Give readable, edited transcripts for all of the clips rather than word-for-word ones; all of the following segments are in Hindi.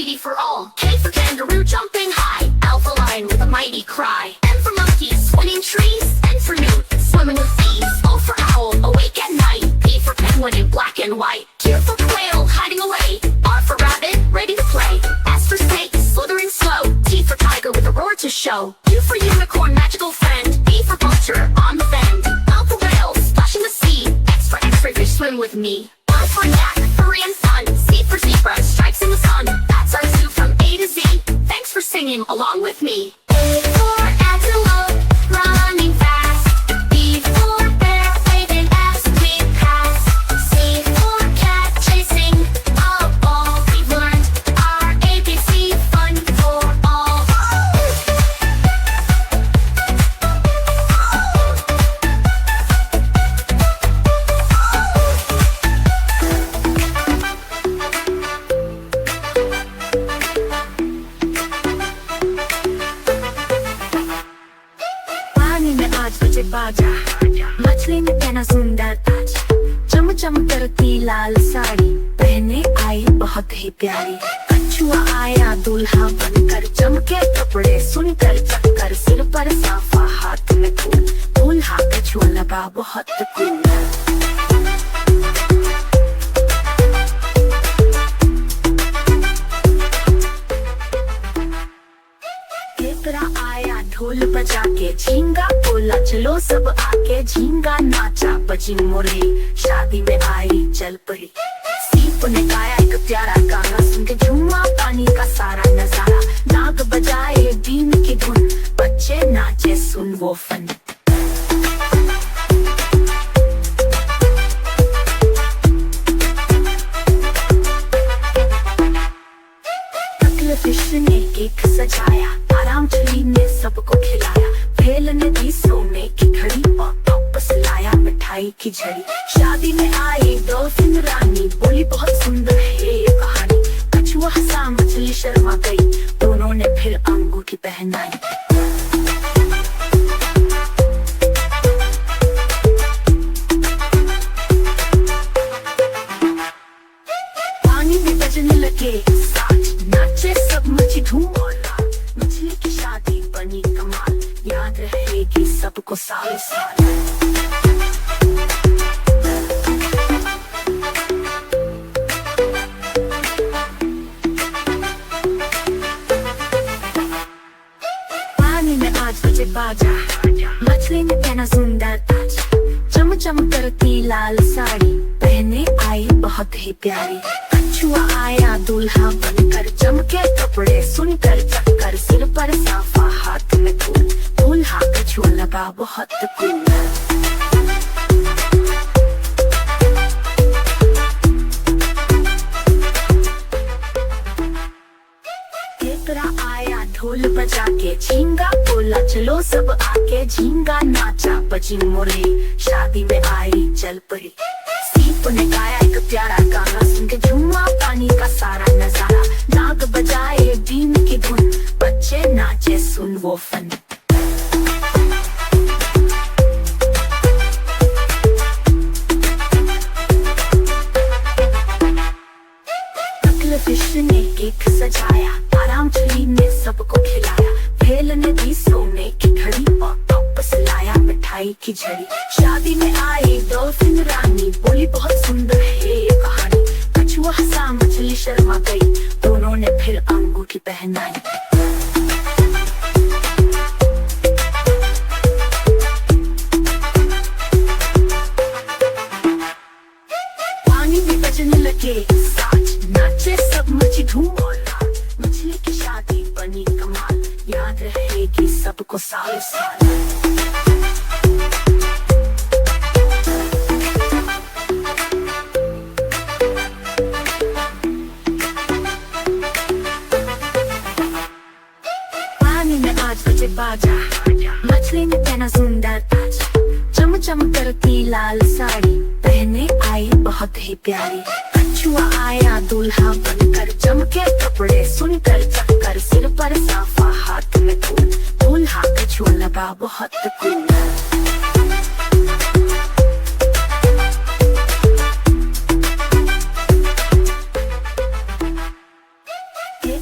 beauty for all. K for kangaroo jumping high, alpha lion with a mighty cry. M for monkey swimming trees, N for newt swimming with bees. O for owl awake at night, P for penguin in black and white. Q for quail hiding away, R for rabbit ready to play. S for snake slithering slow, T for tiger with a roar to show. U for unicorn magical friend, V for vulture on the bend. L for whale splashing the sea, X for x-ray fish swim with me. Y for yak hurry and fun, Z for zebra stripes in the sun. That's our zoo from A to Z. Thanks for singing along with me. A for antelope running fast, B for bear waving as we pass. C for cat chasing a ball. We've learned our ABC fun for all. पानी में आज बजे बाजा, मछली में पहना सुंदर ताज। चम चम करती लाल साड़ी पहने आई बहुत ही प्यारी। कछुआ आया दूल्हा बनकर, चमके कपड़े सुनकर चक्कर। सिर पर साफा हाथ में फूल, दूल्हा कछुआ लगा बहुत कूल। केकड़ा आया ढोल बजा के, झींगा बोला चलो सब आके। झींगा नाचा बजी मुरली, शादी में आई चल पड़ी। सीप ने गाया एक प्यारा गाना, सुन के झूमा पानी का सारा नजारा। नाग बजाए बीन की धुन, बच्चे नाचे सुन वो फन। फिश ने केक सजाया, आराम छुरी ने सबको खिलाया। भेल ने दी सोने की घड़ी, वापस लाया मिठाई की झड़ी। शादी में आई डॉल्फिन रानी, बोली बहुत सुंदर है ये कहानी। कछुआ हंसा मछली शर्मा गई, दोनों ने फिर अंगूठी पहनाई। पानी में बजने लगे साज, नाचे सब मची धूम और रात। मछली की शादी बनी कमाल, याद रहेगी सबको सालों साल। पानी में आज बजे बाजा, मछली ने पहना सुंदर ताज। चम चम करती लाल साड़ी पहने आई बहुत ही प्यारी। कछुआ आया दूल्हा बनकर, चमके कपड़े सुनकर चक्कर। सिर पर साफा हाथ में फूल, दूल्हा कछुआ लगा बहुत कूल। केकड़ा आया ढोल बजा के, झींगा बोला चलो सब आके। झींगा नाचा बजी मुरली, शादी में आई चल पड़ी। सीप ने गाया एक प्यारा गाना, सुन के झूमा पानी का सारा नजारा। नाग बजाए बीन की धुन, बच्चे नाचे सुन वो फन। फिश ने केक सजाया, आराम छुरी ने सबको खिलाया। भेल ने दी सोने की घड़ी, वापस लाया मिठाई की झड़ी। शादी में आई डॉल्फिन रानी, बोली बहुत सुंदर है ये कहानी। कछुआ हंसा मछली शर्मा गई, दोनों ने फिर अंगूठी पहनाई। पानी में बजने लगे साज, नाचे सब मची धूम और रात। मछली की शादी बनी कमाल, याद रहेगी सबको सालों साल। पानी में आज बजे बाजा, मछली ने पहना सुंदर ताज। चम चम करती लाल साड़ी पहने आई बहुत ही प्यारी। कछुआ आया दूल्हा बनकर, चमके कपड़े सुनकर चक्कर। सिर पर साफा हाथ में फूल, दूल्हा कछुआ लगा बहुत कूल।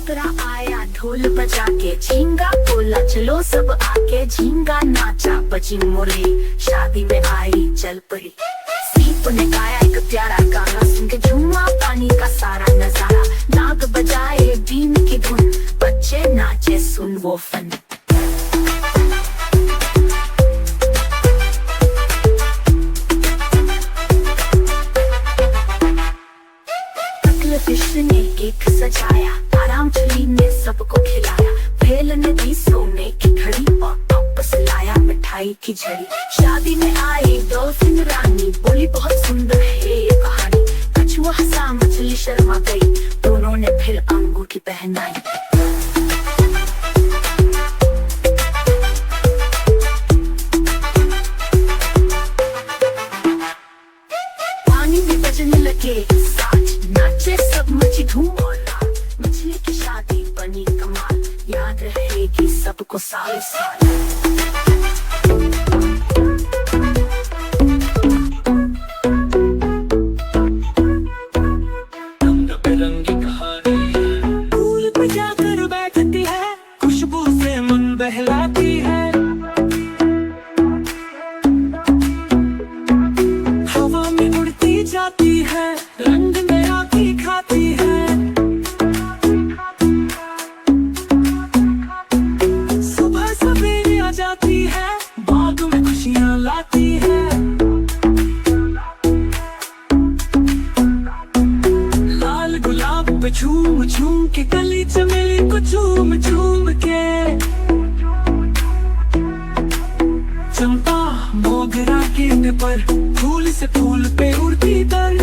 दूसरा आया ढोल बजा के, झींगा बोला चलो सब आके, झींगा नाचा बजी मुरली, शादी में आई चल पड़ी। सीप ने गाया एक प्यारा गाना, सुन के झूमा पानी का सारा नजारा, नाग बजाए बीन की धुन, बच्चे नाचे सुन वो फन। फिश ने केक सजाया, आराम चली ने सबको खिलाया, भेल ने दी सोने की घड़ी और वापस लाया मिठाई की झड़ी। शादी में आई डॉल्फिन रानी, बोली बहुत सुंदर है ये कहानी, कछुआ हंसा मछली शर्मा गई, दोनों ने फिर अंगूठी पहनाई। पानी में बजने लगे साज, नाचे सब मची धूम और नाच, मछली की शादी बनी कमाल, याद रहेगी सबको साल साल। रंग बिरंगी कहानी है, फूल पे जाकर बैठती है, खुशबू से मन बहलाती है, हवा में उड़ती जाती है, रंग में आती खाती है, सुबह सवेरे आ जाती है, बाग में खुशियाँ लाती है, लाल गुलाब पे झूम झूम के, गली चमेली को झूम झूम के, चंपा मोगरा गेंद पर, फूल से फूल पे उड़ती तर,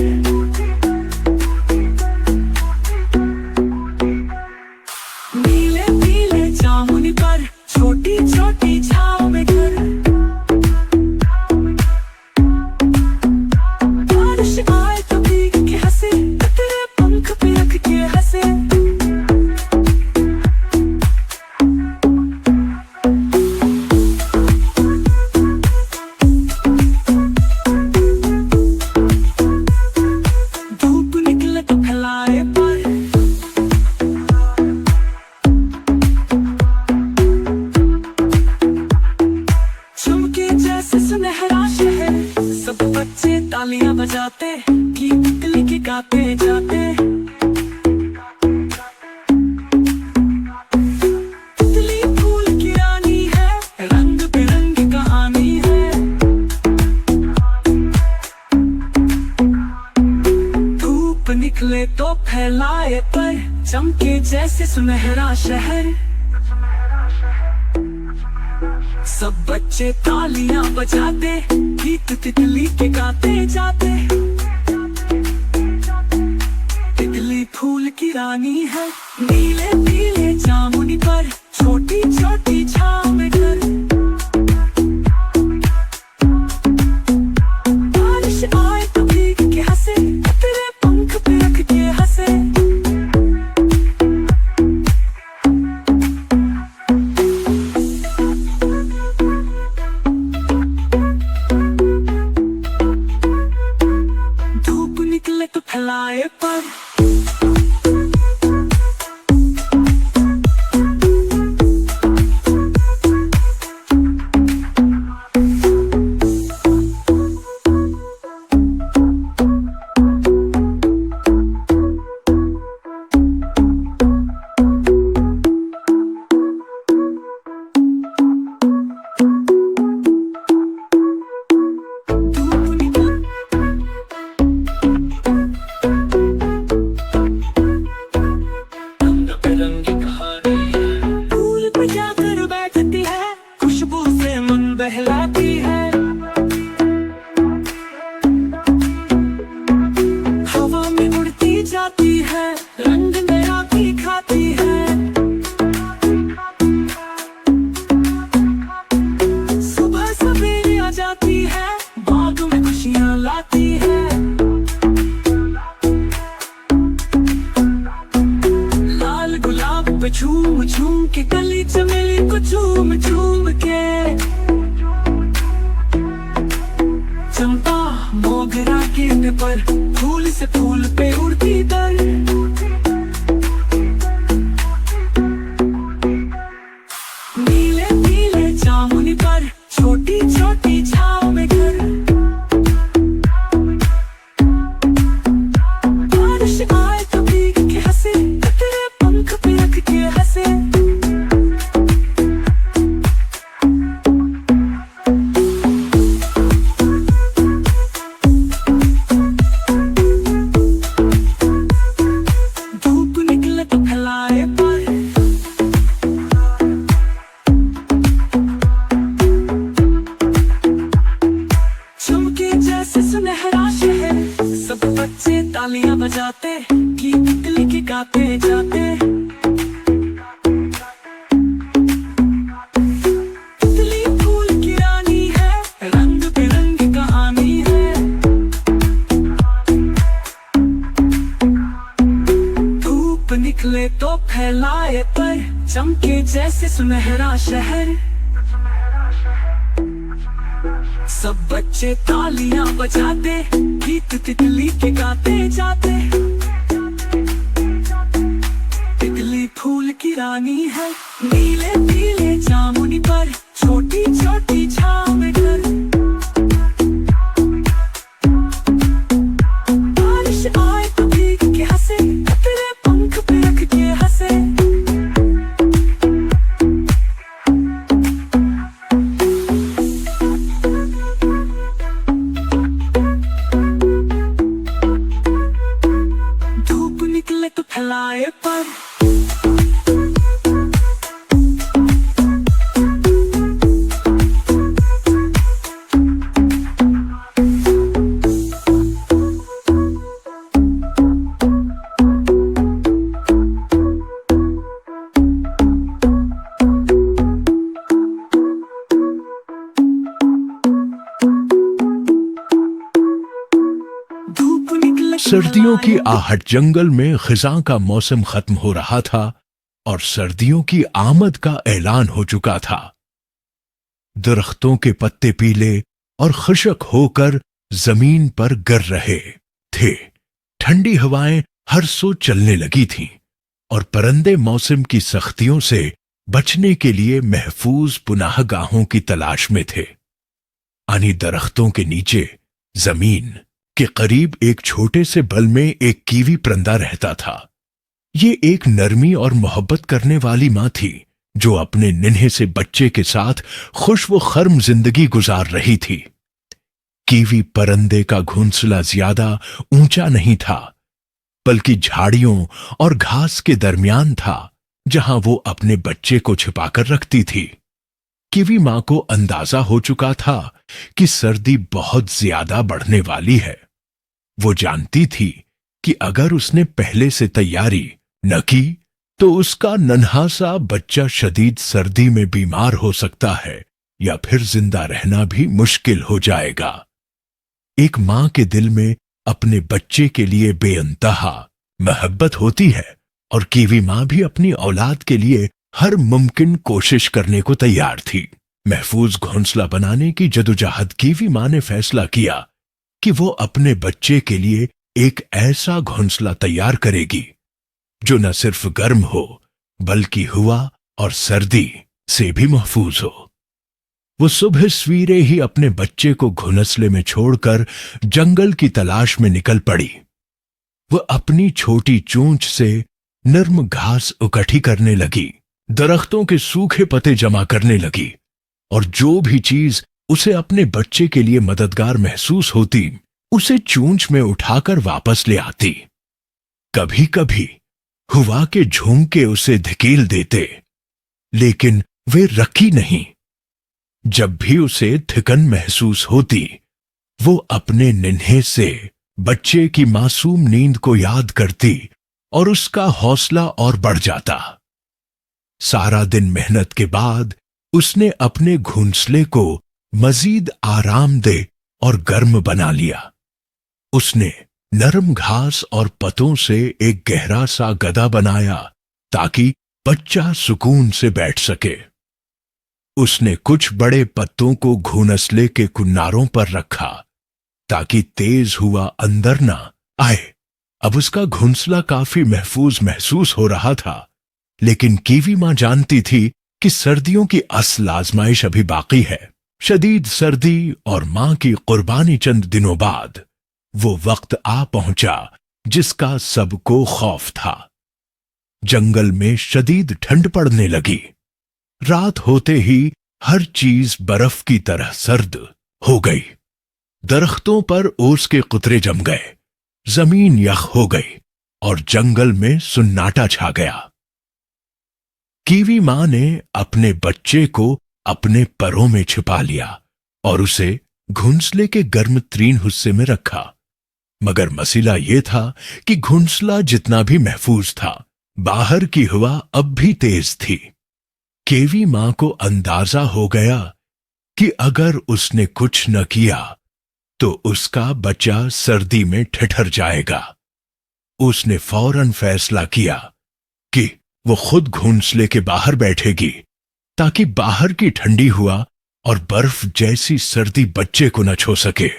नीले नीले जामुनी पर, छोटी छोटी छाव में घर, बारिश आए तो भीग के हंसे, तेरे पंख पे रख के हंसे, धूप निकले तो फैलाए पर, चमके जैसे सुनहरा शहर, सब बच्चे तालियां बजाते, गीत दिल के गाते जाते, तितली फूल की रानी है, रंग बिरंगी कहानी है, धूप निकले तो फैलाए पर, चमके जैसे सुनहरा शहर, सब बच्चे तालियां बजाते, गीत तितली के गाते जाते, तितली फूल की रानी है, नीले नीले जामुनी पर, छोटी छोटी छाव में घर, बारिश आए तो भीग के हंसे, तेरे पंख पे रख के हंसे, धूप निकले तो फैलाए पर, धूप निकले रंग बिरंगी कहानी है, फूल पे जाकर बैठती है, खुशबू से मन बहलाती है, हवा में उड़ती जाती है, रंग में आती खाती है, सुबह सवेरे आ जाती है, बाग में खुशियाँ लाती है, लाल गुलाब पे झूम झूम के, गली चमेली को झूम झूम के, चंपा मोगरा गेंद पर, फूल से फूल पे उड़ती तर, गाते जाते। तितली फूल की रानी है, रंग बिरंगी कहानी है। धूप निकले तो फैलाए पर, चमके जैसे सुनहरा शहर। सब बच्चे तालियां बजाते, गीत तितली के गाते जाते। तितली फूल की रानी है, नीले पीले जामुनी पर, छोटी छोटी छांव में घर। बारिश आए तो भीग के हंसे, तेरे पंख पे रख के हंसे। तो फैलाए पर, सर्दियों की आहट। जंगल में खिज़ां का मौसम खत्म हो रहा था और सर्दियों की आमद का ऐलान हो चुका था। दरख्तों के पत्ते पीले और खुशक होकर जमीन पर गिर रहे थे। ठंडी हवाएं हर सो चलने लगी थीं और परिंदे मौसम की सख्तियों से बचने के लिए महफूज पुनाहगाहों की तलाश में थे। आनी दरख्तों के नीचे जमीन के करीब एक छोटे से बल में एक कीवी परिंदा रहता था। ये एक नरमी और मोहब्बत करने वाली माँ थी जो अपने नन्हे से बच्चे के साथ खुश व खर्म जिंदगी गुजार रही थी। कीवी परिंदे का घोंसला ज्यादा ऊंचा नहीं था, बल्कि झाड़ियों और घास के दरमियान था, जहां वो अपने बच्चे को छिपाकर रखती थी। कीवी माँ को अंदाजा हो चुका था कि सर्दी बहुत ज्यादा बढ़ने वाली है। वो जानती थी कि अगर उसने पहले से तैयारी न की तो उसका नन्हा सा बच्चा शदीद सर्दी में बीमार हो सकता है या फिर जिंदा रहना भी मुश्किल हो जाएगा। एक मां के दिल में अपने बच्चे के लिए बेअंतहा मोहब्बत होती है और कीवी मां भी अपनी औलाद के लिए हर मुमकिन कोशिश करने को तैयार थी। महफूज घोंसला बनाने की जदोजहद कीवी मां ने फैसला किया कि वो अपने बच्चे के लिए एक ऐसा घोंसला तैयार करेगी जो न सिर्फ गर्म हो बल्कि हवा और सर्दी से भी महफूज हो। वो सुबह सवेरे ही अपने बच्चे को घोंसले में छोड़कर जंगल की तलाश में निकल पड़ी। वो अपनी छोटी चोंच से नर्म घास इकट्ठी करने लगी, दरख्तों के सूखे पत्ते जमा करने लगी और जो भी चीज उसे अपने बच्चे के लिए मददगार महसूस होती उसे चोंच में उठाकर वापस ले आती। कभी कभी हवा के झोंके उसे धकेल देते, लेकिन वे रखी नहीं। जब भी उसे थिकन महसूस होती वो अपने नन्हे से बच्चे की मासूम नींद को याद करती और उसका हौसला और बढ़ जाता। सारा दिन मेहनत के बाद उसने अपने घोंसले को मजीद आरामदेह और गर्म बना लिया। उसने नरम घास और पतों से एक गहरा सा गदा बनाया ताकि बच्चा सुकून से बैठ सके। उसने कुछ बड़े पत्तों को घोंसले के किनारों पर रखा ताकि तेज हुआ अंदर ना आए। अब उसका घोंसला काफी महफूज महसूस हो रहा था, लेकिन कीवी मां जानती थी कि सर्दियों की असल आजमाइश अभी बाकी है। शदीद सर्दी और मां की कुर्बानी चंद दिनों बाद वो वक्त आ पहुंचा जिसका सबको खौफ था। जंगल में शदीद ठंड पड़ने लगी। रात होते ही हर चीज बर्फ की तरह सर्द हो गई। दरख्तों पर ओस के कुतरे जम गए, जमीन यख हो गई और जंगल में सुन्नाटा छा गया। कीवी मां ने अपने बच्चे को अपने परों में छिपा लिया और उसे घोंसले के गर्म तरीन हिस्से में रखा। मगर मसला ये था कि घुंसला जितना भी महफूज था, बाहर की हवा अब भी तेज थी। केवी मां को अंदाजा हो गया कि अगर उसने कुछ न किया तो उसका बच्चा सर्दी में ठिठुर जाएगा। उसने फौरन फैसला किया कि वो खुद घोंसले के बाहर बैठेगी ताकि बाहर की ठंडी हवा और बर्फ जैसी सर्दी बच्चे को न छू सके।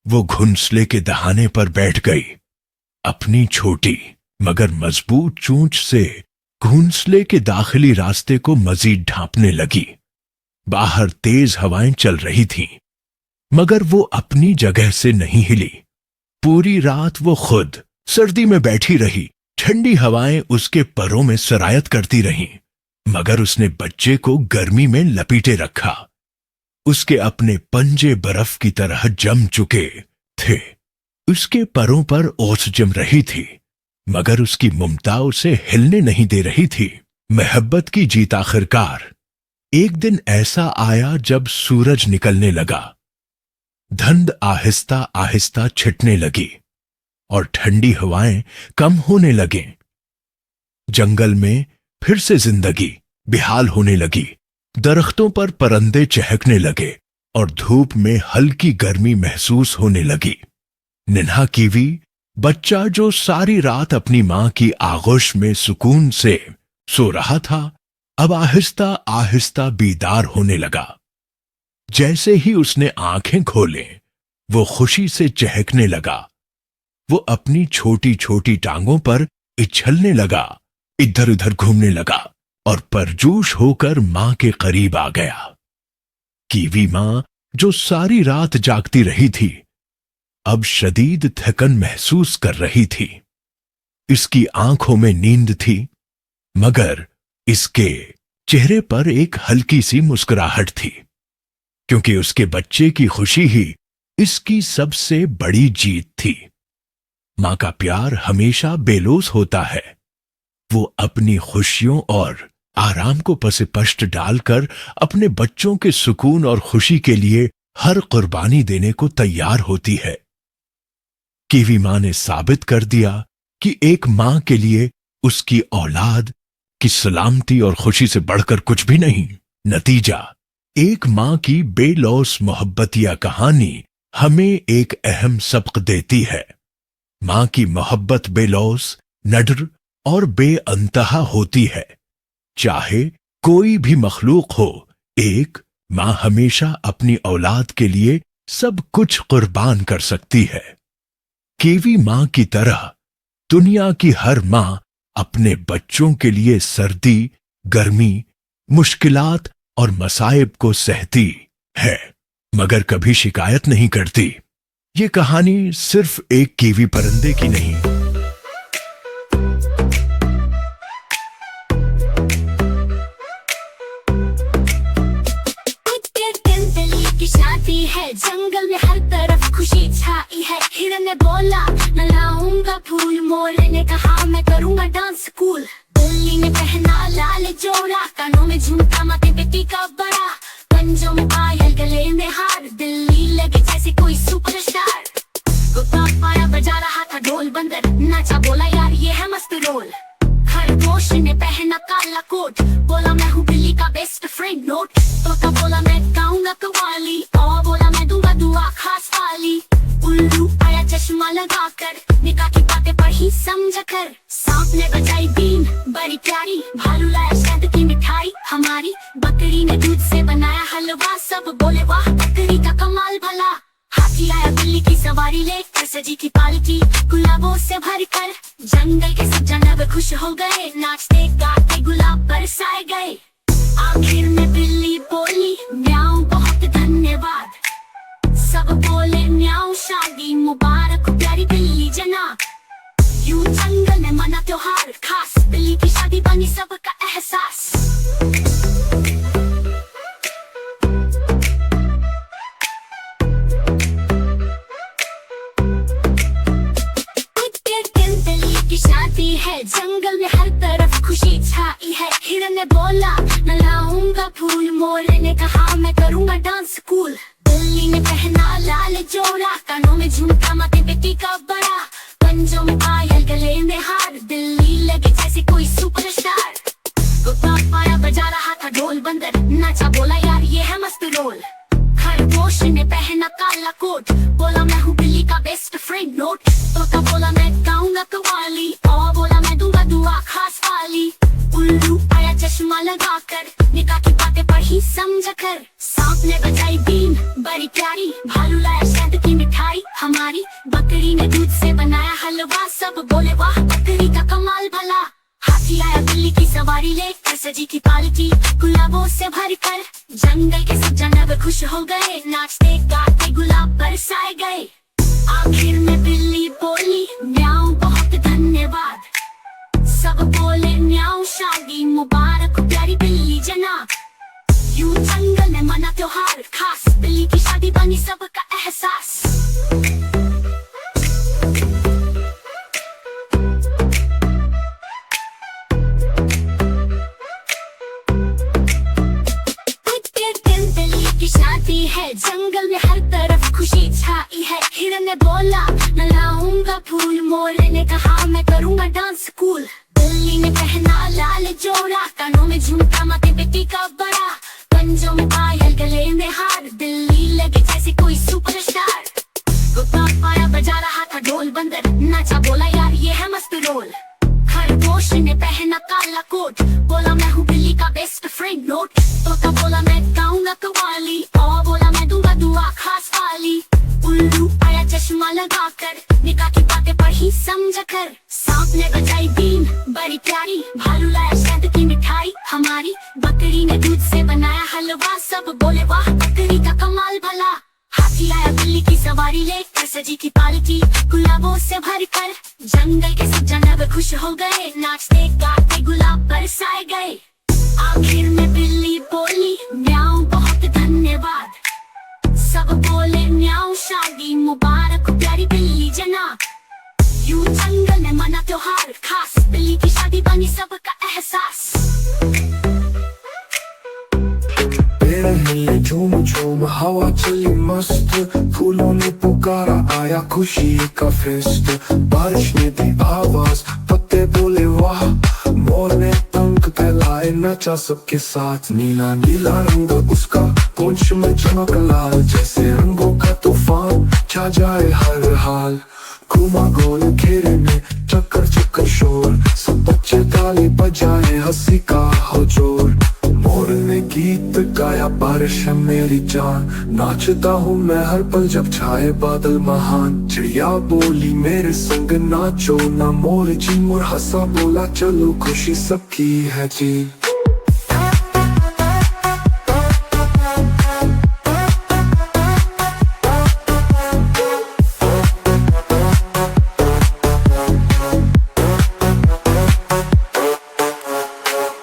वो घोंसले के दहाने पर बैठ गई। अपनी छोटी मगर मजबूत चोंच से घोंसले के दाखिली रास्ते को मजीद ढांपने लगी। बाहर तेज हवाएं चल रही थीं, मगर वो अपनी जगह से नहीं हिली। पूरी रात वो खुद सर्दी में बैठी रही। ठंडी हवाएं उसके परों में सरायत करती रहीं, मगर उसने बच्चे को गर्मी में लपेटे रखा। उसके अपने पंजे बर्फ की तरह जम चुके थे। उसके परों पर ओस जम रही थी, मगर उसकी ममता उसे हिलने नहीं दे रही थी। मोहब्बत की जीत आखिरकार। एक दिन ऐसा आया जब सूरज निकलने लगा। धुंध आहिस्ता आहिस्ता छिटने लगी और ठंडी हवाएं कम होने लगे। जंगल में फिर से जिंदगी बेहाल होने लगी। दरख्तों पर परिंदे चहकने लगे और धूप में हल्की गर्मी महसूस होने लगी। नन्हा कीवी बच्चा, जो सारी रात अपनी मां की आगोश में सुकून से सो रहा था, अब आहिस्ता आहिस्ता बीदार होने लगा। जैसे ही उसने आंखें खोले, वो खुशी से चहकने लगा। वो अपनी छोटी छोटी टांगों पर उछलने लगा, इधर उधर घूमने लगा और परजोश होकर मां के करीब आ गया। कीवी मां, जो सारी रात जागती रही थी, अब शदीद थकन महसूस कर रही थी। इसकी आंखों में नींद थी, मगर इसके चेहरे पर एक हल्की सी मुस्कुराहट थी, क्योंकि उसके बच्चे की खुशी ही इसकी सबसे बड़ी जीत थी। मां का प्यार हमेशा बेलौस होता है। वो अपनी खुशियों और आराम को पसे-पश्त डालकर अपने बच्चों के सुकून और खुशी के लिए हर कुर्बानी देने को तैयार होती है। कीवी मां ने साबित कर दिया कि एक मां के लिए उसकी औलाद की सलामती और खुशी से बढ़कर कुछ भी नहीं। नतीजा, एक मां की बेलौस मोहब्बतिया कहानी हमें एक अहम सबक देती है। मां की मोहब्बत बेलौस, नडर और बेअंतहा होती है। चाहे कोई भी मखलूक हो, एक मां हमेशा अपनी औलाद के लिए सब कुछ कुर्बान कर सकती है। कीवी मां की तरह दुनिया की हर मां अपने बच्चों के लिए सर्दी, गर्मी, मुश्किलात और मसाइब को सहती है, मगर कभी शिकायत नहीं करती। ये कहानी सिर्फ एक कीवी परिंदे की नहीं, शादी है। जंगल में हर तरफ खुशी छाई है। हिरन ने बोला, मैं लाऊंगा फूल। मोर ने कहा, मैं करूंगा डांस कूल। बिल्ली ने पहना लाल जोड़ा, कानों में झुमका, माथे पे टीका बड़ा, पंजों में पायल, गले में हार। दिल्ली लगे जैसे कोई सुपरस्टार। कुत्ता पाया बजा रहा था ढोल, बंदर नाचा, बोला यार ये है मस्त रोल। खरगोश ने पहना काला कोट, बोला मैं हूँ बिल्ली का बेस्ट फ्रेंड नोट। तोता बोला मैं गाऊंगा कव्वाली, और बोला मैं दूंगा दुआ खास वाली। उल्लू आया चश्मा लगाकर, निकाह की बातें पढ़ी समझ कर। सांप ने बजाई बीन बड़ी प्यारी, भालू लाया शहद की मिठाई हमारी। बकरी ने दूध से बनाया हलवा, सब बोले वाह बकरी का कमाल भला। हाथी आया बिल्ली की सवारी लेकर, सजी की पालकी गुलाबों से भरकर। जंगल के सब जानवर खुश हो गए, नाचते गाते गुलाब बरसाए गए। आखिर में बिल्ली बोली, म्याऊं बहुत धन्यवाद। सब बोले म्याऊं शादी मुबारक प्यारी बिल्ली जनाब। यूं जंगल में मना त्योहार खास, बिल्ली की शादी बनी सबका एहसास। शादी है। जंगल में हर तरफ खुशी छाई है। हिरन ने बोला, मैं लाऊंगा फूल। मोर ने कहा, मैं करूंगा डांस कूल। बिल्ली ने पहना लाल जोड़ा, कानों में झुमका, माथे पे टीका बड़ा, पंजों में पायल, गले में हार, बिल्ली लगे जैसे कोई सुपरस्टार। कुत्ता पाया बजा रहा था ढोल, बंदर नाचा, बोला यार ये है मस्त रोल। खरगोश ने पहना काला कोट, बोला मैं हूँ बिल्ली का बेस्ट फ्रेंड नोट। तोता बोला मैं गाऊंगा कव्वाली, और बोला मैं दूंगा दुआ खास वाली। उल्लू आया चश्मा लगाकर, निकाह की बातें पढ़ी समझ कर। सांप ने बजाई बीन बड़ी प्यारी, भालू लाया शहद की मिठाई हमारी। बकरी ने दूध से बनाया हलवा, सब बोले वाह बकरी का कमाल भला। हाथी आया बिल्ली की सवारी लेकर, सजी की पालकी गुलाबों से भरकर। जंगल के सब जानवर खुश हो गए, नाचते गाते गुलाब बरसाए गए। आखिर में बिल्ली बोली म्याऊं बहुत धन्यवाद, सब बोले म्याऊं शादी मुबारक प्यारी बिल्ली जनाब। यूं जंगल में मना त्योहार खास, बिल्ली की शादी बनी सबका एहसास। शादी है जंगल में, हर तरफ खुशी छाई है। हिरन ने बोला मैं लाऊंगा फूल, मोर ने कहा मैं करूंगा डांस कूल। बिल्ली ने पहना लाल जोड़ा, कानों में झुमका, माथे पे टीका बड़ा, पंजों में पायल, गले में हार, बिल्ली लगे जैसे कोई सुपरस्टार। कुत्ता पाया बजा रहा था ढोल, बंदर नाचा, बोला यार ये है मस्त रोल। खरगोश ने पहना काला कोट, बोला मैं हूँ बिल्ली का बेस्ट फ्रेंड नोट। तोता बोला मैं गाऊंगा कव्वाली, और बोला मैं दूंगा दुआ खास वाली। उल्लू आया चश्मा लगाकर, निकाह की बातें पढ़ी समझ कर। सांप ने बजाई बीन बड़ी प्यारी, भालू लाया शहद की मिठाई हमारी। बकरी ने दूध से बनाया हलवा, सब बोले वाह बकरी का कमाल भला। हाथी आया बिल्ली की सवारी लेकर, सजी की पालकी गुलाबों से भरकर। जंगल के सब जानवर खुश हो गए, नाचते गाते गुलाब बरसाए गए। आखिर में बिल्ली बोली म्याऊं बहुत धन्यवाद, सब बोले म्याऊं शादी मुबारक प्यारी बिल्ली जनाब। यूं जंगल में मना त्योहार खास, बिल्ली की शादी बनी सबका एहसास। पेड़ हिले झूम झूम, हवा चली मस्त, फूलों ने पुकारा आया खुशी का फेस्ट। बारिश ने दी आवाज, पत्ते बोले वाह, मोर ने पंख फैलाए, नचा सबके साथ। नीला नीला रंग उसका, पूंछ में चमक लाल, जैसे रंगों का तूफान छा जाए हर हाल। घुमा गोल घेरे में चक्कर चक्कर शोर, सब बच्चे ताली बजाए, हंसी का हो जोर। मोर ने गीत गाया बारिश है मेरी जान, नाचता हूँ मैं हर पल जब छाए बादल महान। चिड़िया बोली मेरे संग नाचो ना मोर जी, मोर हंसा बोला चलो खुशी सबकी है जी।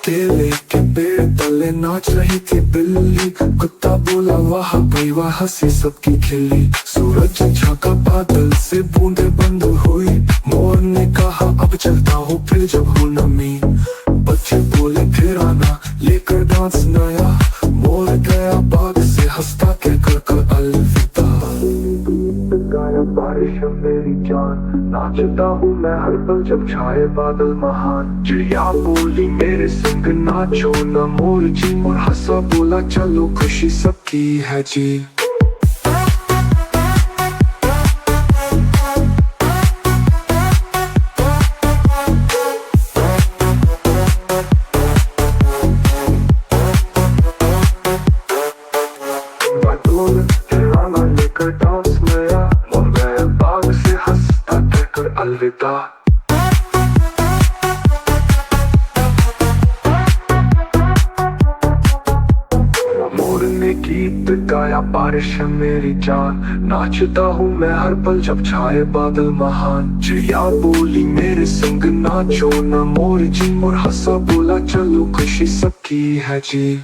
केले के पेड़ तले नाच रही थी बिल्ली, कुत्ता बोला वाह भाई वाह, हंसी सबकी खिली। सूरज झांका बादल से बूंदे बंद हुई, मोर ने कहा अब चलता हूँ फिर जब हो नमी। बच्चे बोले फिर आना लेकर डांस नया, मोर गया बाग से हंसता कहकर कर अलविदा। गाया बारिश है मेरी जान, नाचता हूँ मैं हर पल जब छाए बादल महान। चिड़िया बोली मेरे संग नाचो ना मोर जी, मोर हंसा बोला चलो खुशी सबकी है जी। डांस नया, मोर गया बाग से हंसता कहकर अलविदा। मोर ने गीत गाया बारिश है मेरी जान, नाचता हूँ मैं हर पल जब छाए बादल महान। चिड़िया बोली मेरे संग नाचो ना मोर जी, मोर हंसा बोला चलो खुशी सबकी है जी।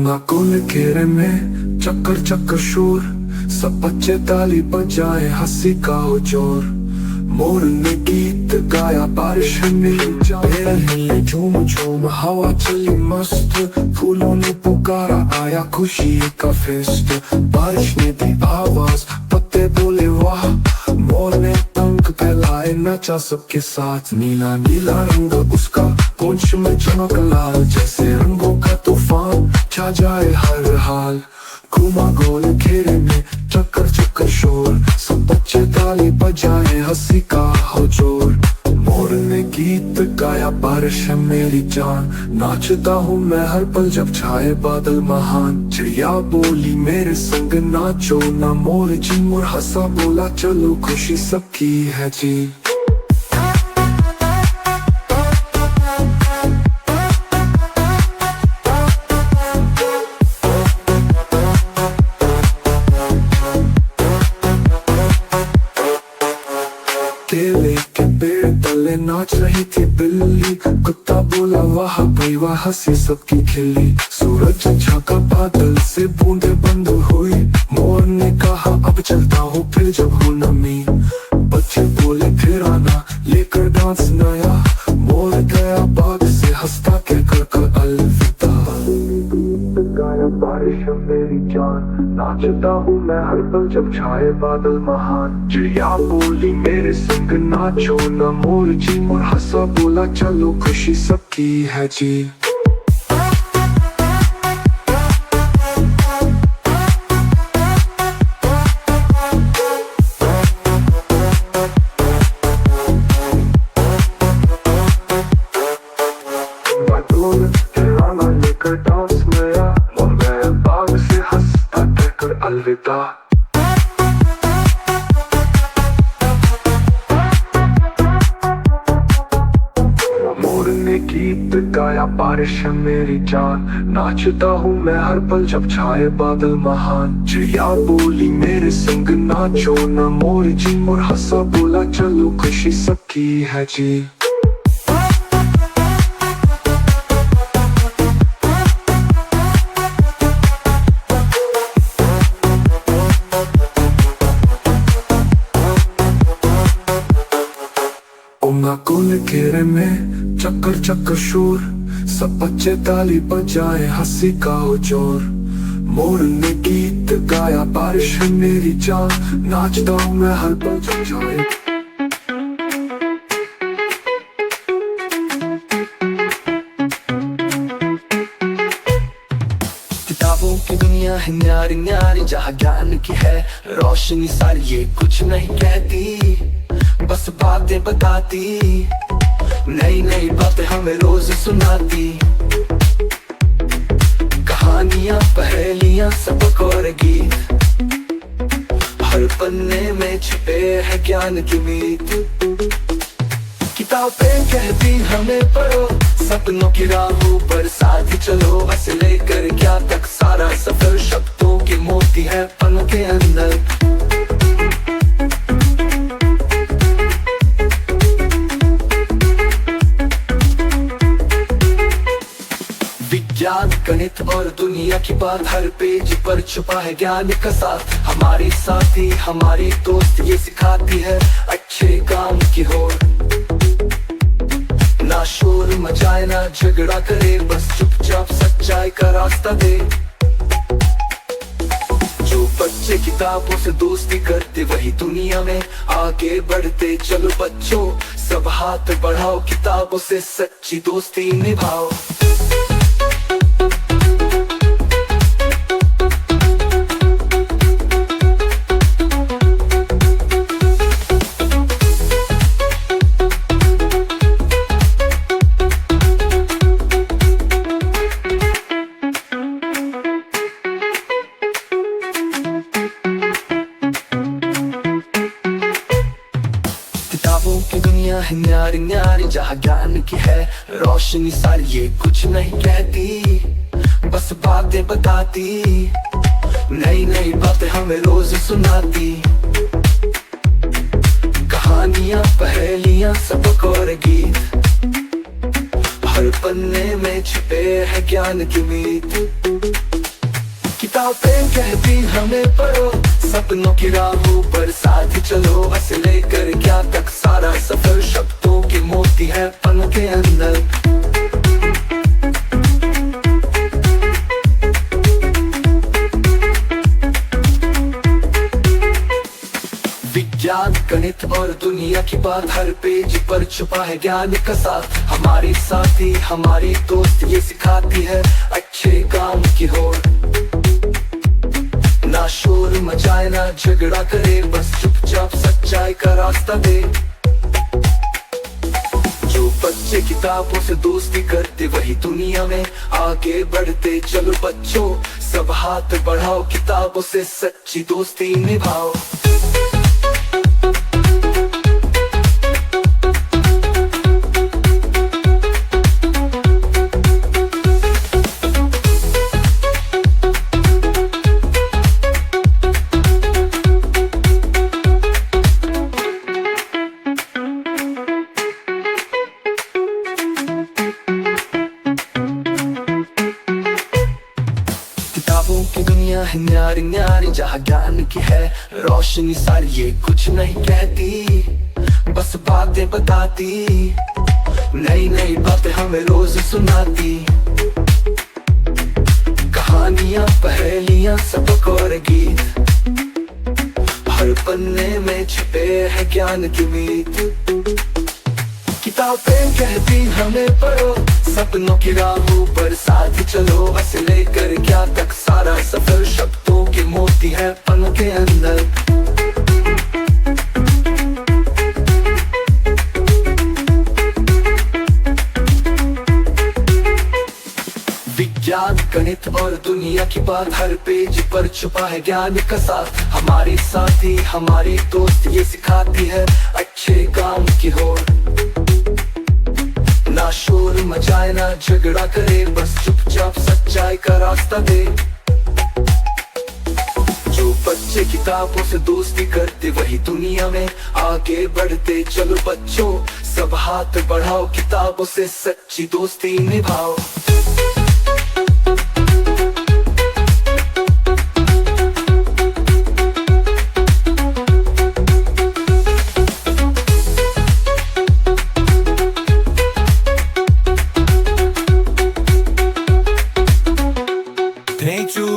उमंगा कुल घेरे में चक्कर चक्कर शोर, सब बच्चे ताली बजाए हंसी का हो जोर। मोर ने गीत गाया बारिश में पेड़ हिले झूम झूम हवा चली मस्त, फूलों ने पुकारा आया खुशी का फेस्ट। बारिश ने दी आवाज पत्ते बोले वाह, मोर ने पंख फैलाए नचा सबके साथ। नीला नीला रंग उसका पूंछ में चमक लाल, जैसे रंगों का तूफान छा जाए हर हाल। घुमा गोल घेरे में चक्कर चक्कर शोर, सब बच्चे ताली बजाए हंसी का हो जोर। मोर ने गीत गाया बारिश है मेरी जान, नाचता हूँ मैं हर पल जब छाए बादल महान। चिड़िया बोली मेरे संग नाचो ना मोर जी, मोर हंसा बोला चलो खुशी सबकी है जी। केले के पेड़ तले नाच रही थी बिल्ली, कुत्ता बोला वाह भाई वाह हंसी सबकी खिली। सूरज झांका बादल से बूंदे बंद हुई, मोर ने कहा अब चलता हूँ फिर जब हूँ नमी। बच्चे बोले फिर आना लेकर डांस नया, मोर गया बाग से हंसता कहकर कर अलविदा। गाया बारिश मेरी जान, नाचता हूँ मैं हर पल जब छाए बादल महान। चिड़िया बोली मेरे संग नाचो ना मोर जी, मोर हंसा बोला चलो खुशी सबकी है जी। डांस नया, मोर गया बाग से हंसता कहकर अलविदा। मोर ने गीत गाया बारिश है मेरी जान, नाचता हूँ मैं हर पल जब छाए बादल महान। चिड़िया बोली मेरे संग नाचो ना मोर जी, मोर हंसा बोला चलो खुशी सबकी है जी। उमंगा कुल घेरे में चक्कर चक्कर शोर, सब बच्चे ताली बजाए हंसी का हो जोर। मोर ने गीत गाया बारिश है मेरी जान, नाचता हूँ मैं हर पल जब छाए। किताबों की दुनिया है न्यारी न्यारी, जहाँ ज्ञान की है रोशनी सारी, ये कुछ नहीं कहती बस बातें बताती। नई नई बातें हमें रोज सुनाती, कहानियां पहेलियां सबक और गीत, हर पन्ने में छुपे है ज्ञान की मीत। किताबें कहती हमें पढ़ो, सपनों की राहों पर साथ चलो। बस लेकर क्या तक सारा सफर शब्दों के मोती है पनों के अंदर। विज्ञान गणित और दुनिया की बात, हर पेज पर छुपा है ज्ञान का साथ। हमारी साथी हमारी दोस्त ये सिखाती है अच्छे काम की होड़। ना शोर मचाए ना झगड़ा करे, बस चुपचाप सच्चाई का रास्ता दे। जो बच्चे किताबों से दोस्ती करते वही दुनिया में आगे बढ़ते। चलो बच्चों सब हाथ बढ़ाओ, किताबों से सच्ची दोस्ती निभाओ। किताबों की दुनिया है न्यारी न्यारी, जहाँ ज्ञान की है रोशनी सारी, ये कुछ नहीं कहती बस बातें बताती। नई नई बातें हमें रोज सुनाती, कहानियां पहेलियां सबक और गीत, हर पन्ने में छुपे है ज्ञान की मीत। किताबें कहती हमें पढ़ो, सपनों की राहों पर साथ चलो। बस लेकर क्या तक सारा सफर, शब्दों के मोती है पन के अंदर। विज्ञान गणित और दुनिया की बात, हर पेज पर छुपा है ज्ञान का साथ। हमारी साथी हमारी दोस्त ये सिखाती है अच्छे काम की होड़। ना शोर मचाए ना झगड़ा करे, बस चुपचाप सच्चाई का रास्ता दे। जो बच्चे किताबों से दोस्ती करते वही दुनिया में आगे बढ़ते। चलो बच्चों सब हाथ बढ़ाओ, किताबों से सच्ची दोस्ती निभाओ। किताबों की दुनिया है न्यारी न्यारी, जहाँ ज्ञान की है रोशनी सारी। ये कुछ नहीं कहती बस बातें बताती, नई नई बातें हमें रोज सुनाती। कहानियाँ पहेलियाँ सबक और गीत, हर पन्ने में छुपे है ज्ञान की मीत। किताबें कहती हमें पढ़ो, सपनों की राहों पर साथ चलो। बस लेकर क्या तक सारा सफर, शब्दों के मोती है पन के अंदर। विज्ञान गणित और दुनिया की बात, हर पेज पर छुपा है ज्ञान का साथ। हमारी साथी हमारी दोस्त ये सिखाती है अच्छे काम की होड़। ना शोर मचाए ना झगड़ा करे, बस चुपचाप सच्चाई का रास्ता दे। जो बच्चे किताबों से दोस्ती करते वही दुनिया में आगे बढ़ते। चलो बच्चों सब हाथ बढ़ाओ, किताबों से सच्ची दोस्ती निभाओ।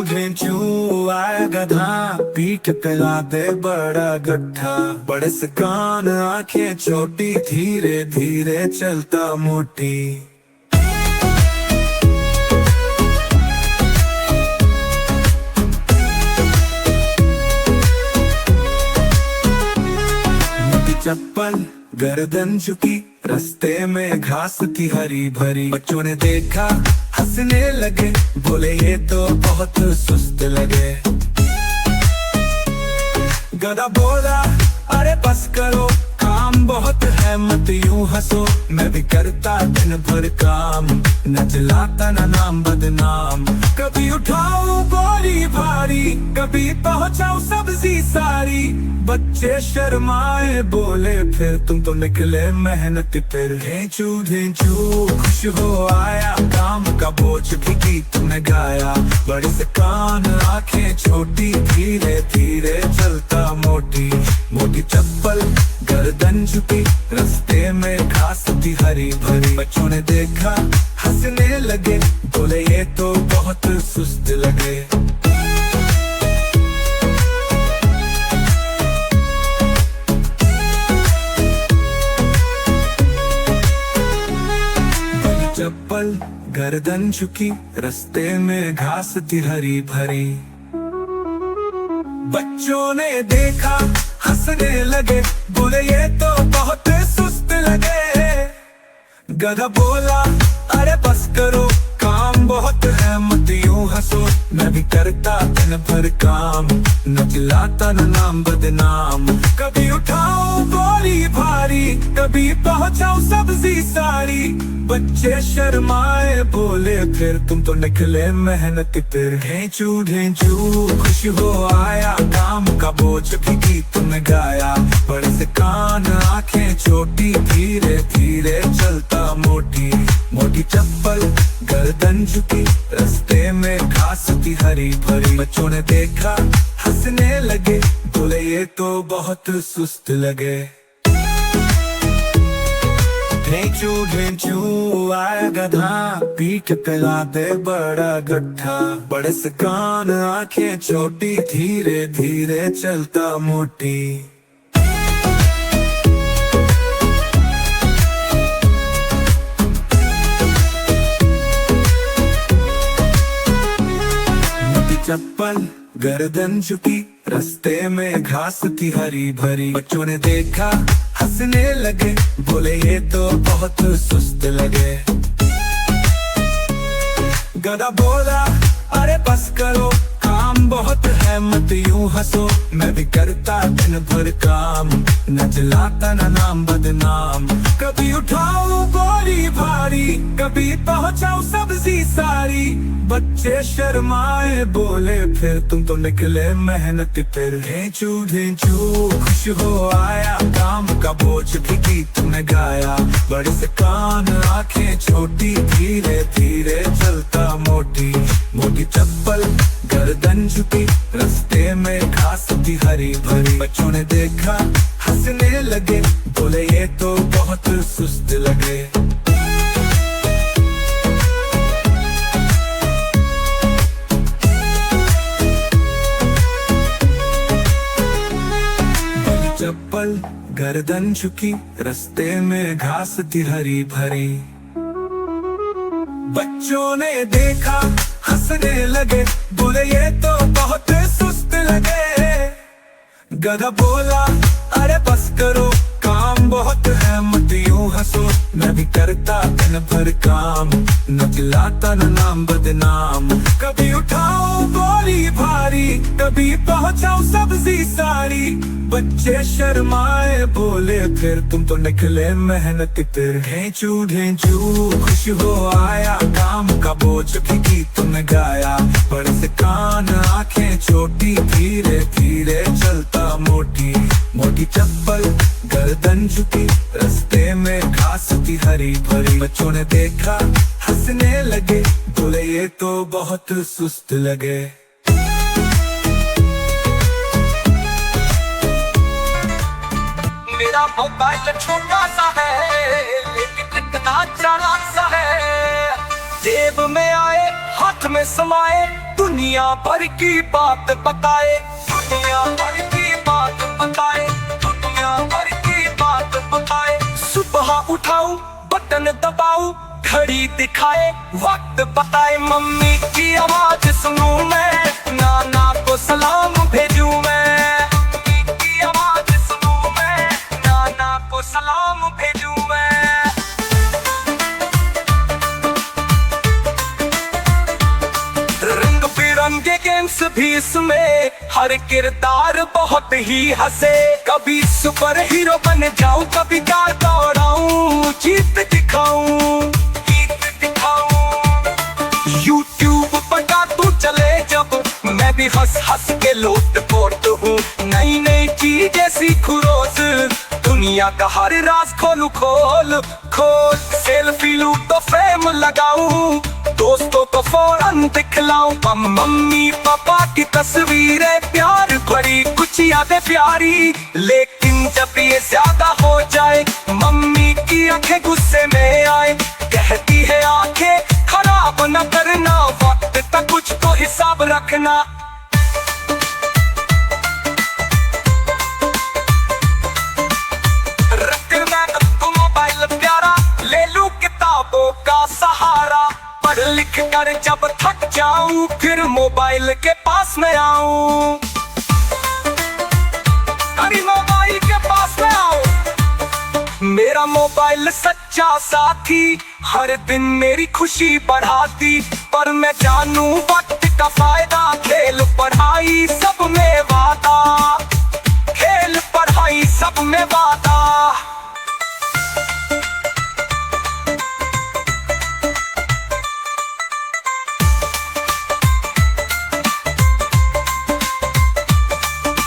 ढेंचू आया गधा, पीठ पे लादे बड़ा गड्ढा। बड़े से कान आंखें छोटी, धीरे धीरे चलता मोटी। चप्पल गर्दन झुकी, रास्ते में घास थी हरी भरी। बच्चों ने देखा हंसने लगे, बोले ये तो बहुत सुस्त लगे। गधा बोला अरे बस करो, काम बहुत है मत यूं हंसो। मैं भी करता दिन भर काम, न चलाता न नाम बदनाम। कभी उठाओ बोरी भारी, कभी पहुंचाओ सब्जी सारी। बच्चे शर्माए बोले फिर तुम तो निकले मेहनत फिर। ढेंचू ढेंचू खुश हो आया, काम का बोझ भी गीत में गाया। बड़े से कान आंखें छोटी, धीरे धीरे चलता मोटी। मोटी चप्पल गर्दन झुकी, रास्ते में घास थी हरी भरी। बच्चों ने देखा हंसने लगे, बोले ये तो बहुत सुस्त लगे। चप्पल गर्दन झुकी, रास्ते में घास थी हरी भरी। बच्चों ने देखा हंसने लगे, बोले ये तो बहुत सुस्त लगे। गधा बोला अरे बस करो, काम बहुत है मत यूं हंसो। मैं भी करता दिन भर काम, न चिल्लाता न नाम बदनाम। कभी उठाओ बोरी भारी, कभी पहुंचाओ सब्जी सारी। बच्चे शर्माए बोले फिर तुम तो निकले मेहनत फिर। ढेंचू ढेंचू खुश हो आया, काम का बोझ भी गीत में गाया। बड़े से कान आंखें छोटी, धीरे धीरे चलता मोटी। मोटी चप्पल गर्दन झुकी, रास्ते में घास थी हरी भरी। बच्चों ने देखा, हंसने लगे, बोले ये तो बहुत सुस्त लगे। ढेंचू ढेंचू आया गधा, पीठ पे लादे बड़ा गड्ढा। बड़े से कान, आंखें छोटी, धीरे धीरे चलता मोटी। चप्पल, गर्दन झुकी, रास्ते में घास थी हरी भरी। बच्चों ने देखा, हंसने लगे, बोले ये तो बहुत सुस्त लगे। गधा बोला, अरे बस करो, काम बहुत है, मत यूं हंसो। मैं भी करता दिन भर काम, न जलाता न नाम बदनाम। कभी उठाओ बोरी भारी, कभी पहुंचाओ सब्जी सारी। बच्चे शर्माए, बोले फिर तुम तो निकले मेहनत फिर। ढेंचू ढेंचू खुश हो आया, काम का बोझ भी गीत में गाया। बड़े से कान, आंखें छोटी, धीरे धीरे चलता मोटी। मोटी चप्पल, गर्दन झुकी, रास्ते में घास थी हरी भरी। बच्चों ने देखा, हंसने लगे, बोले ये तो बहुत सुस्त लगे। चप्पल, गर्दन झुकी, रास्ते में घास थी हरी भरी। बच्चों ने देखा, हंसने लगे, बोले ये तो बहुत सुस्त लगे। गधा बोला, अरे बस करो, काम बहुत है, मत यूं हंसो। मैं भी करता दिन भर काम, न चिल्लाता न नाम बदनाम। कभी उठाओ बोरी भारी, कभी पहुंचाओ सब्जी सारी। बच्चे शर्माए, बोले फिर तुम तो निकले मेहनत फिर। ढेंचू ढेंचू खुश हो आया, काम का बोझ भी गीत में गाया। बड़े से कान, आंखें छोटी, धीरे धीरे चलता मोटी। मोटी चप्पल, गर्दन झुकी, रास्ते में घास थी हरी भरी। बच्चों ने देखा, हंसने लगे, बोले ये तो बहुत सुस्त लगे। मेरा मोबाइल छोटा सा है, लेकिन इतना चालाक सा है। जेब में आए, हाथ में समाए, दुनिया भर की बात बताए। दुनिया भर की बात बताए, दुनिया भर की बात बताए। सुबह उठाऊं, बटन दबाऊं, घड़ी दिखाए, वक्त बताए। मम्मी की आवाज सुनूं मैं, नाना को सलाम भेजूं मैं। मम्मी की आवाज सुनूं मैं, नाना को सलाम भेजूं मैं। रंग बिरंगे गेम्स भी इसमें, हर किरदार बहुत ही हंसे। कभी सुपर हीरो बन जाऊं, कभी कार दौड़ाऊं, जीत दिखाऊं, गीत दिखाऊं। यूट्यूब पर कार्टून चले जब, मैं भी हंस हंस के लोट पोट हूँ। नई नई चीजें सीखूं रोज, दुनिया का हर राज खोलूं खोल खोल। सेल्फी लूं तो फ्रेम लगाऊं, दोस्तों को फौरन दिखलाऊं। मम्मी पापा की तस्वीरें प्यार भरी, कुछ यादें प्यारी। लेकिन जब ये ज्यादा हो जाए, मम्मी की आंखें गुस्से में आए। कहती है आंखें खराब न करना, वक्त तक कुछ तो हिसाब रखना। रखना तो मोबाइल प्यारा, ले लूं किताबों का सहारा। पढ़ लिख कर जब थक जाऊं, फिर मोबाइल के पास में आऊं। अरे मोबाइल के पास में आऊं। मेरा मोबाइल सच्चा साथी, हर दिन मेरी खुशी बढ़ाती। पर मैं जानूं वक्त का फायदा, खेल पढ़ाई सब में वादा। खेल पढ़ाई सब में वादा।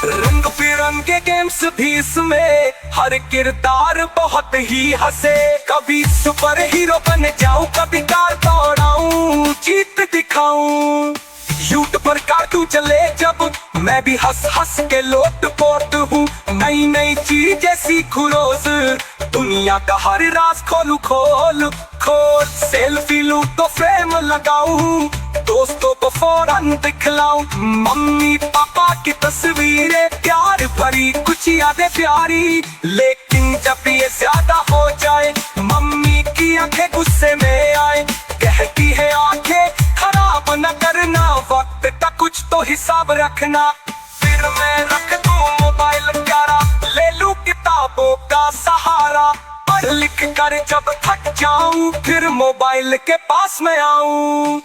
रंग बिरंगे गेम्स भी इसमें, हर किरदार बहुत ही हंसे। कभी सुपर हीरो बन जाऊं, कभी कार दौड़ाऊं, जाऊं, जीत दिखाऊं। यूट्यूब पर कार्टून चले जब मैं भी हंस हंस के लोट पोट हूँ। नई नई चीजें सीखूं रोज, दुनिया का हर राज खोलूं खोल खोल। सेल्फी लूं तो फ्रेम लगाऊं, दोस्तों को फौरन दिखलाऊं। मम्मी पापा की तस्वीरें प्यार भरी, कुछ यादें प्यारी। लेकिन जब ये ज्यादा हो जाए, मम्मी की आंखें गुस्से में आए। कहती है आंखें खराब न करना, वक्त का कुछ तो हिसाब रखना। फिर मैं रख दूं मोबाइल प्यारा, ले लूं किताबों का सहारा। पढ़ लिख कर जब थक जाऊं, फिर मोबाइल के पास में आऊं।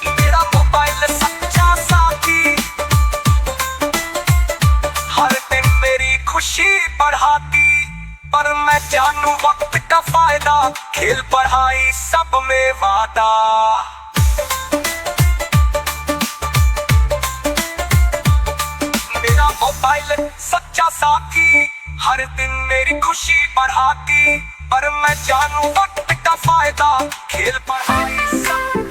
मेरा मोबाइल सच्चा साथी, हर दिन मेरी खुशी बढ़ाती। पर मैं जानूं वक्त का फायदा, खेल पढ़ाई सब में वादा। मेरा मोबाइल सच्चा साथी, हर दिन मेरी खुशी बढ़ाती। पर मैं जानूं वक्त का फायदा, खेल पढ़ाई सब।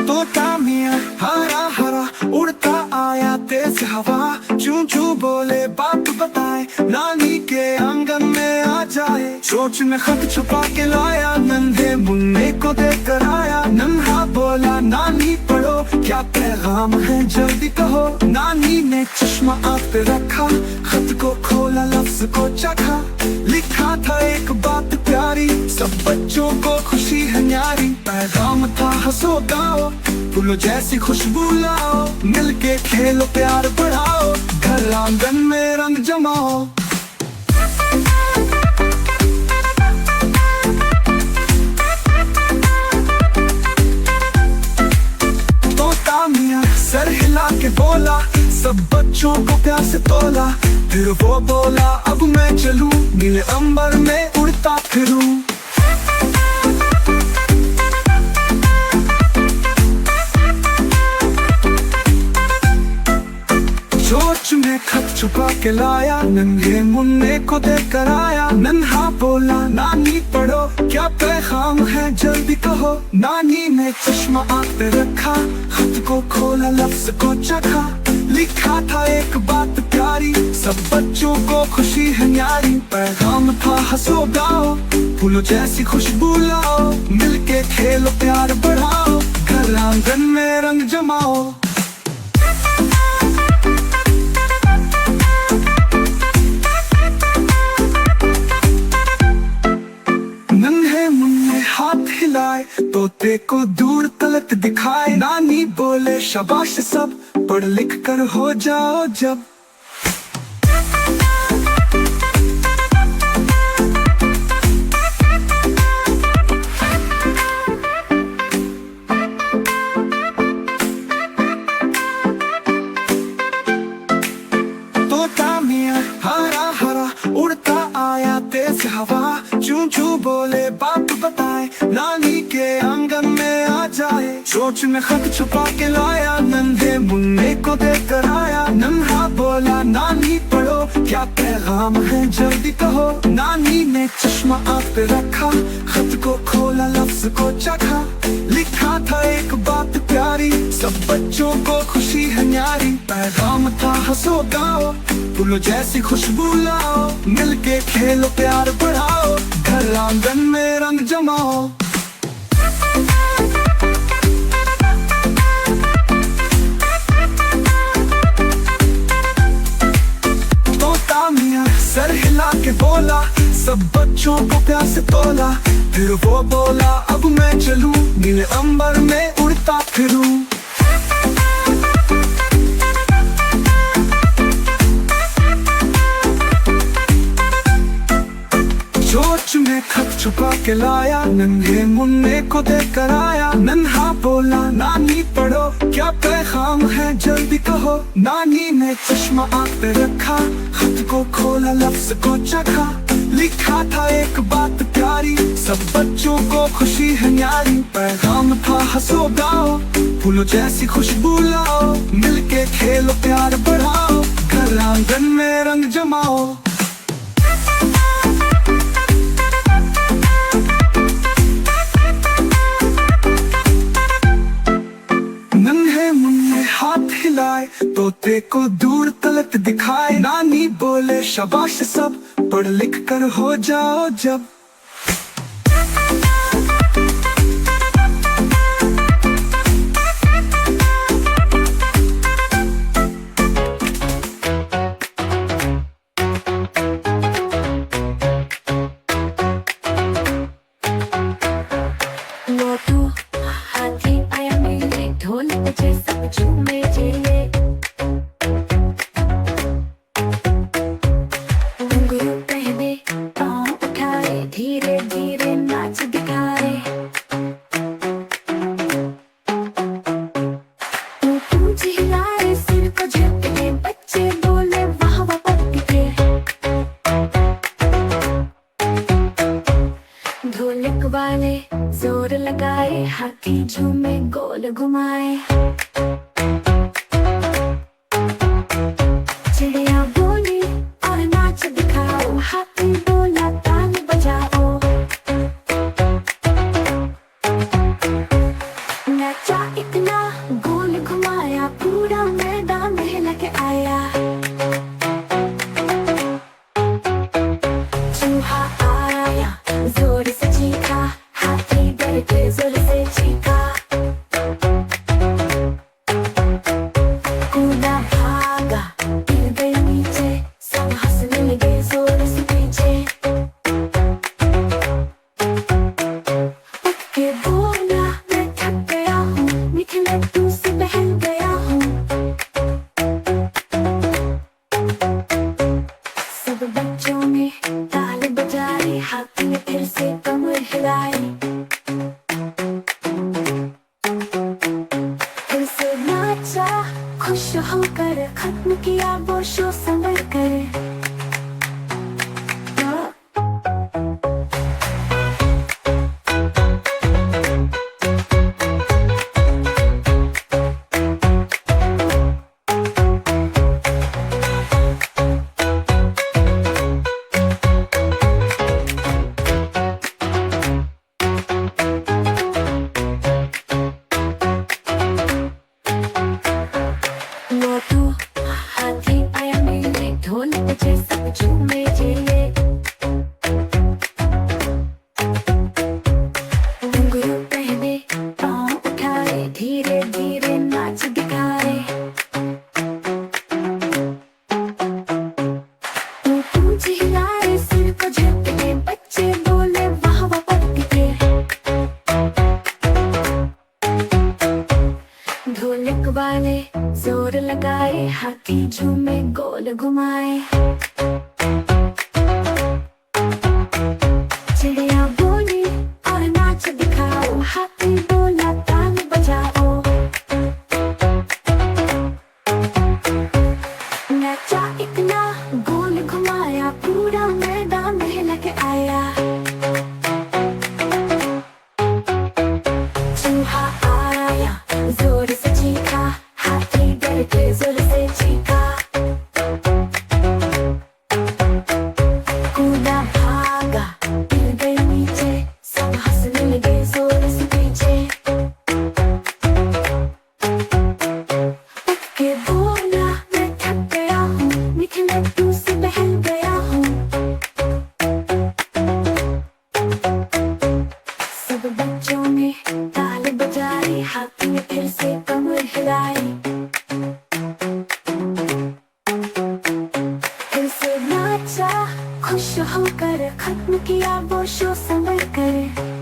तोता मियां हरा हरा उड़ता आया तेज हवा। चूं चूं बोले बात बताए, नानी के आंगन में आ जाए। सोच में खत छुपा के लाया, नन्हे मुन्ने को देकर आया। नन्हा बोला नानी पढ़ो, क्या पैगाम है जल्दी कहो। नानी ने चश्मा आँख पे रखा, खत को खोला लफ्ज को चखा। लिखा था एक बात प्यारी, सब बच्चों को खुशी है न्यारी। पैगाम था हंसो गाओ, फूलों जैसी खुशबू लाओ। मिलके खेलो प्यार बढ़ाओ, घर आंगन में रंग जमाओ। तोता मियां सर हिला के बोला, सब बच्चों को प्यार से तोला। फिर वो बोला अब मैं चलूं, नीले अंबर में उड़ता फिरूं। सोच में खत छुपा के लाया, नन्हे मुन्ने को देकर आया। नन्हा बोला नानी पढ़ो, क्या पैगाम है जल्दी कहो। नानी ने चश्मा आँख पे रखा, खत को खोला लफ्ज को चखा। लिखा था एक बात प्यारी, सब बच्चों को खुशी है न्यारी। पैगाम था हंसो गाओ, फूलों जैसी खुशबू लाओ। मिलके खेलो प्यार बढ़ाओ, घर आंगन में रंग जमाओ। नन्हे मुन्ने हाथ हिलाए, तोते को दूर तलक दिखाए। नानी बोले शाबाश सब, पढ़ लिख कर हो जाओ जब। तोता मियां हरा हरा उड़ता आया तेज हवा। चूं चूं बोले बात बताए, नानी के आंगन में आ जाए। सोच में खत छुपा के लाया, नन्हे मुन्ने को देकर आया। नन्हा बोला नानी पढ़ो, क्या पैगाम है जल्दी कहो। नानी ने चश्मा आँख पे रखा, खत को खोला लफ्ज को चखा। लिखा था एक बात प्यारी, सब बच्चों को खुशी है न्यारी। पैगाम था हंसो गाओ, फूलों जैसी खुशबू लाओ। मिलके खेलो प्यार बढ़ाओ, घर आंगन में रंग जमाओ। तोता मियां सर हिला के बोला, सब बच्चों को प्यार से तोला। फिर वो बोला अब मैं चलूं, नीले अंबर में उड़ता फिरूं। सोच में खत छुपा के लाया, नन्हे मुन्ने को देकर आया। नन्हा बोला नानी पढ़ो, क्या पैगाम है जल्दी कहो। नानी ने चश्मा आँख पे रखा, खत को खोला लफ्ज को चखा। लिखा था एक बात प्यारी, सब बच्चों को खुशी है न्यारी। पैगाम था हंसो गाओ, फूलों जैसी खुशबू लाओ। मिलके खेलो प्यार बढ़ाओ, घर आंगन में रंग जमाओ। नन्हे मुन्ने हाथ हिलाए, तोते को दूर तलक दिखाए। नानी बोले शाबाश सब, पढ़ लिख कर हो जाओ जब। मोटू हाथी आया मेले, ढोल बजे सब झूमे जेले। घुंघरू पहने पाँव उठाए, धीरे धीरे नाच दिखाए। मोटू चिल्लाए, सिर को झटके, बच्चे बोले वाह वाह पटके। ढोलक वाले जोर लगाए, हाथी झूमे गोल घुमाए। चिड़िया बोली और नाच दिखाओ, हाथी बोला ताल बजाओ। नाचा इतना गोल घुमाया, पूरा मैदान हिला के आया। चूहा आया, जोर से चीखा, हाथी डर के जोर से चीखा। कूदा भागा, गिर गया नीचे, सब हंसने लगे जोर से पीछे। उठ के बोला मैं थक गया हूँ, मीठे लड्डू से बहल गया हूँ। सब बच्चों ने ताल बजाई, हाथी ने फिर से कमर हिलाई। फिर से नाचा खुश होकर, खत्म किया वो शो संभल कर। मोटू हाथी आया मेले, ढोल बजे सब झूमे जेले। घुंघरू पहने पाँव उठाए, धीरे धीरे नाच दिखाए। मोटू चिल्लाए, सिर को झटके, बच्चे बोले वाह वाह पटके। ढोलक वाले जोर लगाए, हाथी झूमे गोल घुमाए। चिड़िया बोली और नाच दिखाओ, हाथी बोला ताल बजाओ। नाचा इतना गोल घुमाया, पूरा मैदान हिला के आया। चूहा आया, जोर से चीखा, हाथी डर के जोर से चीखा। कूदा भागा, गिर गया नीचे, सब हंसने लगे जोर से पीछे। उठ के बोला मैं थक गया हूँ, मीठे लड्डू से बहल गया हूँ। सब बच्चों ने ताल बजाई, हाथी ने फिर से कमर हिलाई। फिर से नाचा खुश होकर, खत्म किया वो शो संभल कर।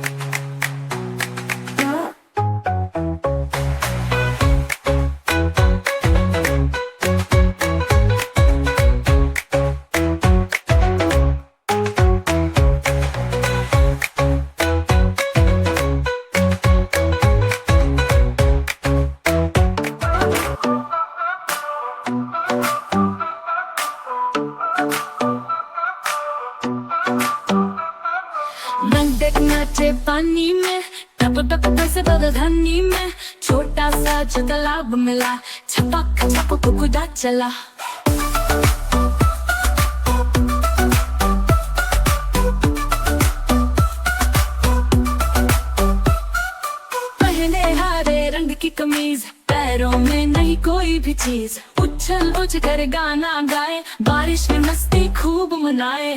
बंदक नाचे पानी में, टप टप पैसे बदल धनी में। छोटा सा जो तालाब मिला, छपक छपक कूदा चला। चीज उछल उछ कर गाना गाए, बारिश में मस्ती खूब मनाए।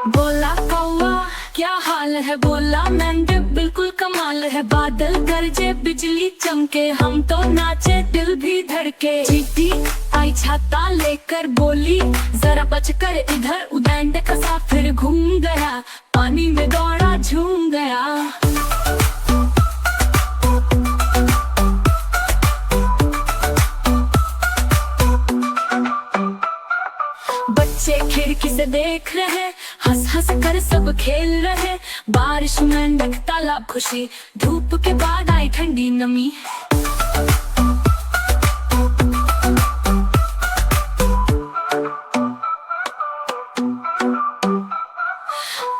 बोला कौवा क्या हाल है, बोला मेंढक बिल्कुल कमाल है। बादल गरजे बिजली चमके, हम तो नाचे दिल भी धड़के। चींटी आई छाता लेकर बोली, जरा बचकर इधर उधर। कसा फिर घूम गया, पानी में दौड़ा झूम गया। बच्चे खिड़की से देख रहे, हंस हंस कर सब खेल रहे। बारिश में तालाब खुशी, धूप के बाद आई ठंडी नमी।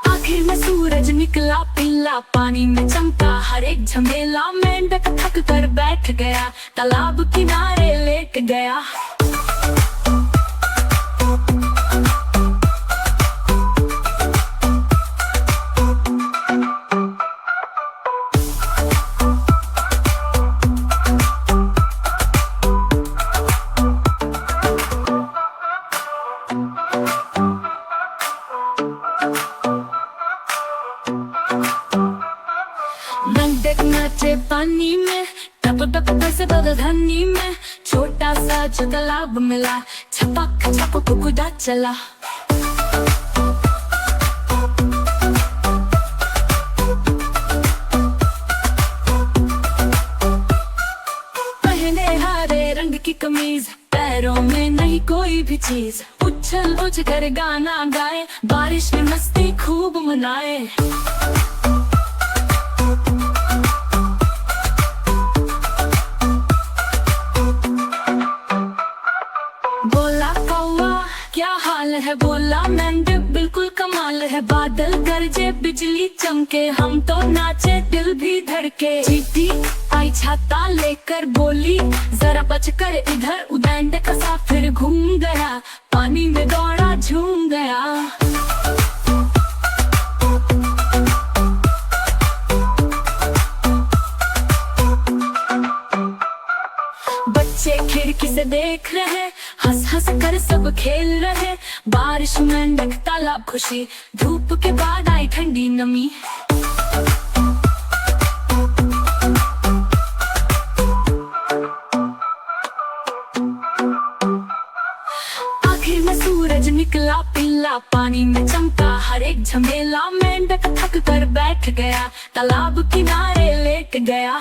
आखिर में सूरज निकला पीला, पानी में चमका हर एक झमेला। मेंढक थक कर बैठ गया, तालाब किनारे लेट गया। मेंढक नाचे पानी में, टप टप पैसे बदल धनी में। छोटा सा जो तालाब मिला, छपक छपक कूदा चला। पहने हरे रंग की कमीज, पैरों में नहीं कोई भी चीज। उछल उछ कर गाना गाए, बारिश में मस्ती खूब मनाए। बोला कौवा क्या हाल है, बोला मेंढक बिल्कुल कमाल है। बादल गरजे बिजली चमके, हम तो नाचे दिल भी धड़के। चींटी आई छाता लेकर बोली, जरा बचकर इधर उधर। कसा फिर घूम गया, पानी में दौड़ा झूम गया। बच्चे खिड़की से देख रहे, हंस हंस कर सब खेल रहे। बारिश में तालाब खुशी, धूप के बाद आई ठंडी नमी। आखिर में सूरज निकला पीला, पानी में चमका हर एक झमेला। मेंढक थक कर बैठ गया, तालाब किनारे लेट गया।